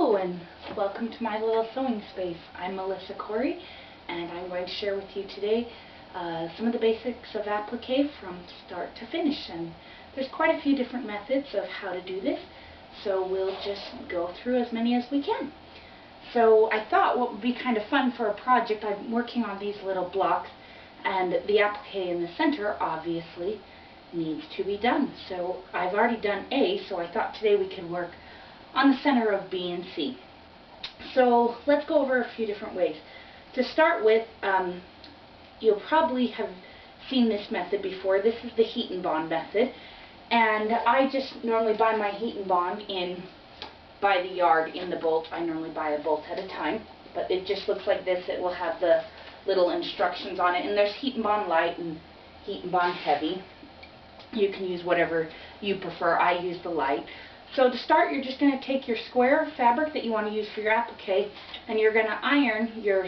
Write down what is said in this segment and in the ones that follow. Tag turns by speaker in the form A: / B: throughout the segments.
A: Hello and welcome to my little sewing space. I'm Melissa Corey and I'm going to share with you today some of the basics of applique from start to finish. And there's quite a few different methods of how to do this, so we'll just go through as many as we can. So I thought what would be kind of fun for a project, I'm working on these little blocks and the applique in the center obviously needs to be done. So I've already done A, so I thought today we could work on the center of B and C. So let's go over a few different ways. To start with, you'll probably have seen this method before. This is the heat and bond method, and I just normally buy my heat and bond by the yard in the bolt. I normally buy a bolt at a time, but it just looks like this. It will have the little instructions on it, and there's heat and bond light and heat and bond heavy. You can use whatever you prefer. I use the light. So to start, you're just going to take your square of fabric that you want to use for your applique, and you're going to iron your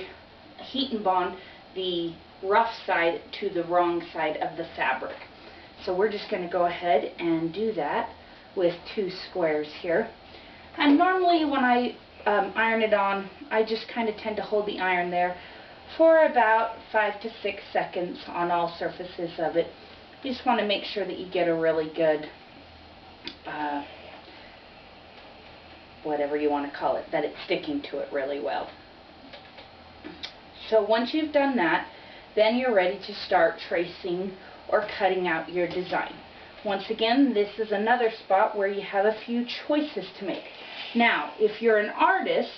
A: heat and bond the rough side to the wrong side of the fabric. So we're just going to go ahead and do that with two squares here. And normally when I iron it on, I just kind of tend to hold the iron there for about 5 to 6 seconds on all surfaces of it. You just want to make sure that you get a really good whatever you want to call it, that it's sticking to it really well. So once you've done that, then you're ready to start tracing or cutting out your design. Once again, this is another spot where you have a few choices to make. Now, if you're an artist,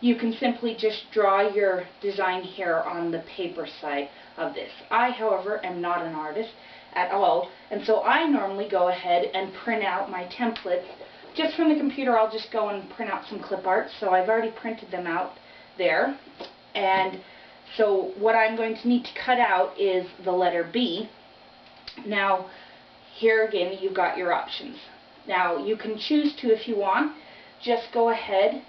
A: you can simply just draw your design here on the paper side of this. I, however, am not an artist at all, and so I normally go ahead and print out my templates. Just from the computer, I'll just go and print out some clip art. So I've already printed them out there. And so what I'm going to need to cut out is the letter B. Now, here again, you've got your options. Now, you can choose to, if you want, just go ahead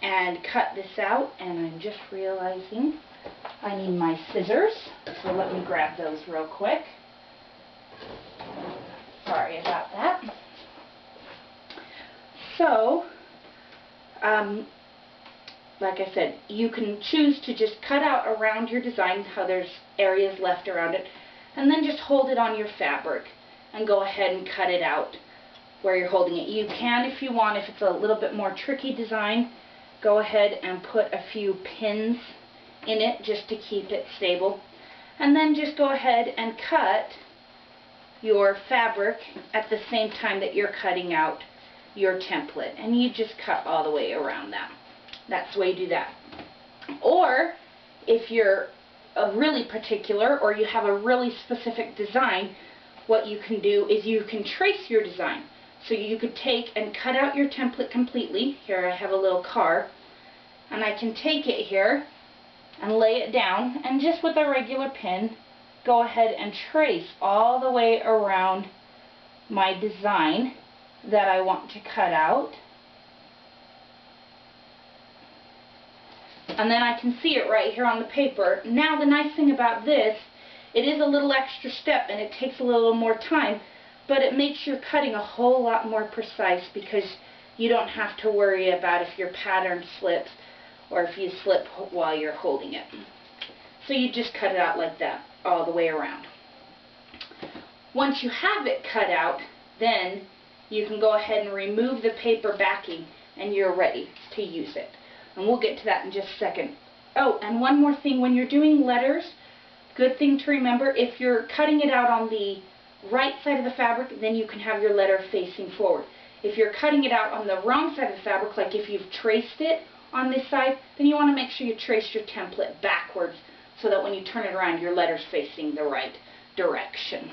A: and cut this out. And I'm just realizing I need my scissors. So let me grab those real quick. Sorry about that. So, like I said, you can choose to just cut out around your design, how there's areas left around it, and then just hold it on your fabric and go ahead and cut it out where you're holding it. You can, if you want, if it's a little bit more tricky design, go ahead and put a few pins in it just to keep it stable. And then just go ahead and cut your fabric at the same time that you're cutting out your template, and you just cut all the way around that. That's the way you do that. Or if you're really particular or you have a really specific design, what you can do is you can trace your design. So you could take and cut out your template completely. Here I have a little car, and I can take it here and lay it down, and just with a regular pin go ahead and trace all the way around my design that I want to cut out. And then I can see it right here on the paper. Now the nice thing about this, it is a little extra step and it takes a little more time, but it makes your cutting a whole lot more precise because you don't have to worry about if your pattern slips or if you slip while you're holding it. So you just cut it out like that all the way around. Once you have it cut out, then you can go ahead and remove the paper backing and you're ready to use it. And we'll get to that in just a second. Oh, and one more thing, when you're doing letters, good thing to remember, if you're cutting it out on the right side of the fabric, then you can have your letter facing forward. If you're cutting it out on the wrong side of the fabric, like if you've traced it on this side, then you want to make sure you trace your template backwards so that when you turn it around, your letter's facing the right direction.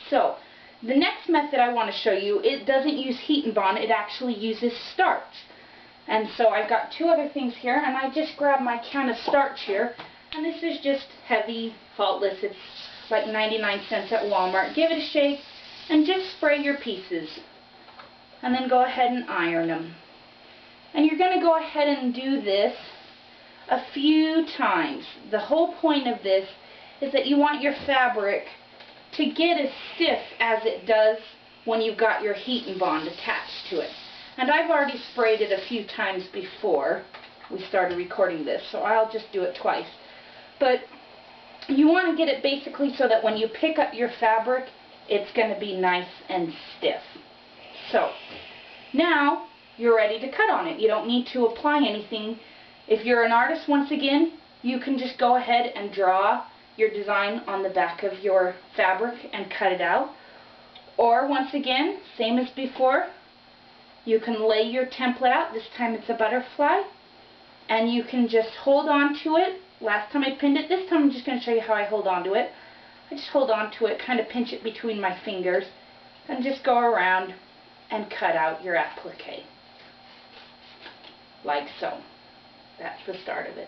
A: So, the next method I want to show you, it doesn't use heat and bond, it actually uses starch. And so I've got two other things here, and I just grabbed my can of starch here, and this is just heavy, faultless. It's like 99 cents at Walmart. Give it a shake and just spray your pieces, and then go ahead and iron them. And you're going to go ahead and do this a few times. The whole point of this is that you want your fabric to get as stiff as it does when you've got your heat and bond attached to it. And I've already sprayed it a few times before we started recording this, so I'll just do it twice. But you want to get it basically so that when you pick up your fabric, it's going to be nice and stiff. So, now you're ready to cut on it. You don't need to apply anything. If you're an artist, once again, you can just go ahead and draw your design on the back of your fabric and cut it out. Or, once again, same as before, you can lay your template out. This time it's a butterfly. And you can just hold on to it. Last time I pinned it. This time I'm just going to show you how I hold on to it. I just hold on to it, kind of pinch it between my fingers, and just go around and cut out your applique. Like so. That's the start of it.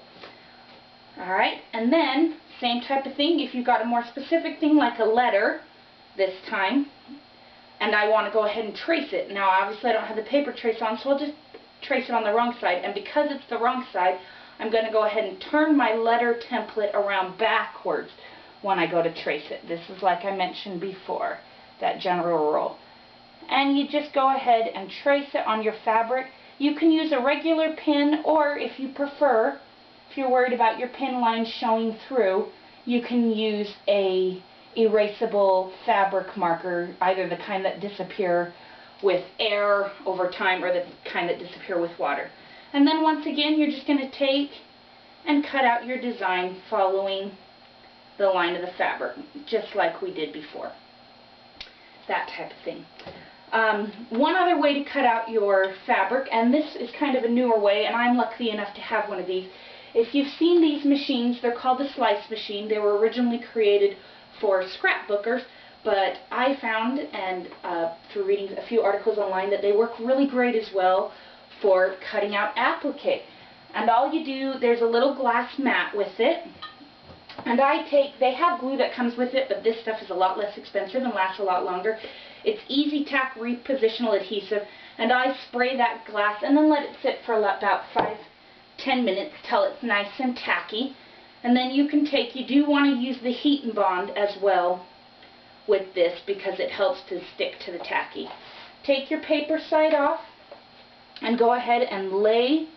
A: Alright, and then, same type of thing, if you've got a more specific thing like a letter, this time, and I want to go ahead and trace it. Now obviously I don't have the paper trace on, so I'll just trace it on the wrong side, and because it's the wrong side, I'm going to go ahead and turn my letter template around backwards when I go to trace it. This is like I mentioned before, that general rule. And you just go ahead and trace it on your fabric. You can use a regular pin, or if you prefer, if you're worried about your pin lines showing through, you can use a erasable fabric marker, either the kind that disappear with air over time or the kind that disappear with water. And then once again, you're just going to take and cut out your design following the line of the fabric, just like we did before. That type of thing. One other way to cut out your fabric, and this is kind of a newer way, and I'm lucky enough to have one of these. If you've seen these machines, they're called the slice machine. They were originally created for scrapbookers, but I found, and through reading a few articles online, that they work really great as well for cutting out applique. And all you do, there's a little glass mat with it, and they have glue that comes with it, but this stuff is a lot less expensive and lasts a lot longer. It's Easy Tack repositional adhesive, and I spray that glass and then let it sit for about 5-10 minutes till it's nice and tacky. And then you do want to use the heat and bond as well with this because it helps to stick to the tacky. Take your paper side off and go ahead and lay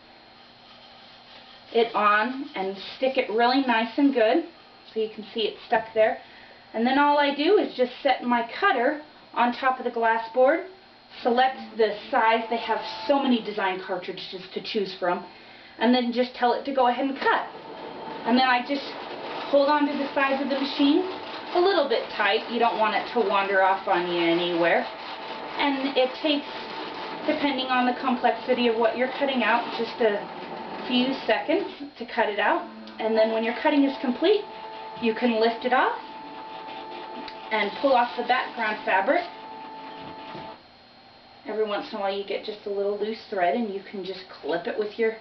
A: it on and stick it really nice and good so you can see it stuck there. And then all I do is just set my cutter on top of the glass board, select the size. They have so many design cartridges to choose from, and then just tell it to go ahead and cut. And then I just hold on to the sides of the machine a little bit tight. You don't want it to wander off on you anywhere. And it takes, depending on the complexity of what you're cutting out, just a few seconds to cut it out. And then when your cutting is complete, you can lift it off and pull off the background fabric. Every once in a while you get just a little loose thread and you can just clip it with your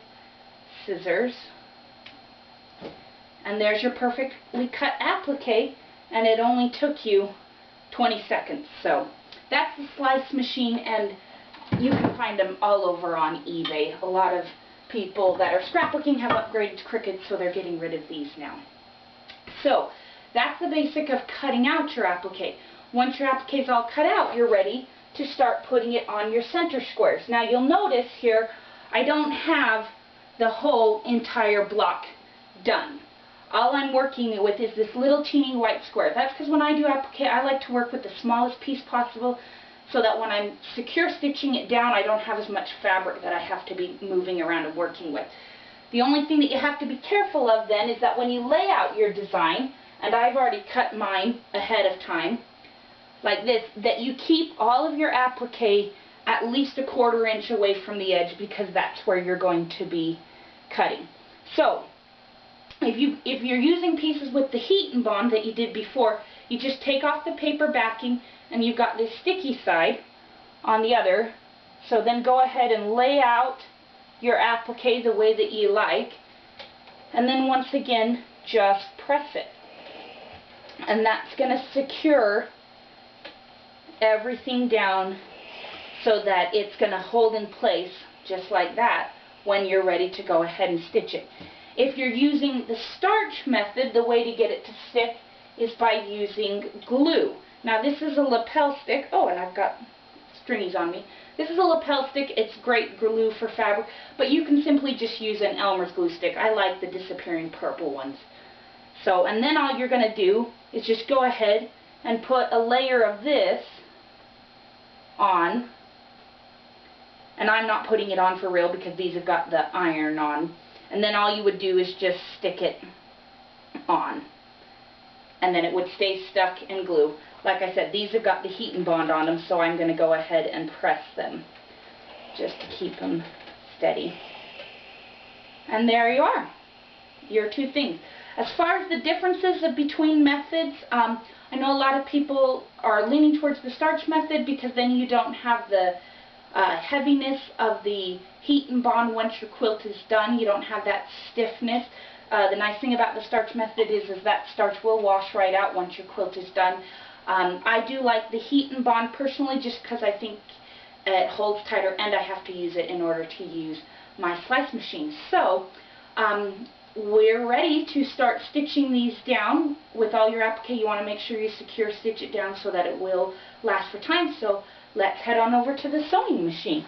A: scissors. And there's your perfectly cut applique, and it only took you 20 seconds. So that's the slice machine, and you can find them all over on eBay. A lot of people that are scrapbooking have upgraded to Cricut, so they're getting rid of these now. So that's the basic of cutting out your applique. Once your applique is all cut out, you're ready to start putting it on your center squares. Now you'll notice here I don't have the whole entire block done. All I'm working with is this little teeny white square. That's because when I do applique, I like to work with the smallest piece possible so that when I'm secure stitching it down, I don't have as much fabric that I have to be moving around and working with. The only thing that you have to be careful of then is that when you lay out your design, and I've already cut mine ahead of time, like this, that you keep all of your applique at least 1/4 inch away from the edge, because that's where you're going to be cutting. So, if you're using pieces with the heat and bond that you did before, you just take off the paper backing, and you've got this sticky side on the other. So then go ahead and lay out your applique the way that you like, and then once again just press it. And that's going to secure everything down so that it's going to hold in place just like that when you're ready to go ahead and stitch it. If you're using the starch method, the way to get it to stick is by using glue. Now this is a lapel stick. Oh, and I've got stringies on me. This is a lapel stick. It's great glue for fabric, but you can simply just use an Elmer's glue stick. I like the disappearing purple ones. So, and then all you're going to do is just go ahead and put a layer of this on. And I'm not putting it on for real because these have got the iron on. And then all you would do is just stick it on. And then it would stay stuck in glue. Like I said, these have got the heat and bond on them, so I'm going to go ahead and press them just to keep them steady. And there you are, your two things. As far as the differences between methods, I know a lot of people are leaning towards the starch method because then you don't have the heaviness of the heat and bond once your quilt is done. You don't have that stiffness. The nice thing about the starch method is that starch will wash right out once your quilt is done. I do like the heat and bond personally just because I think it holds tighter and I have to use it in order to use my slice machine. So we're ready to start stitching these down. With all your applique, you want to make sure you secure stitch it down so that it will last for time. So let's head on over to the sewing machine.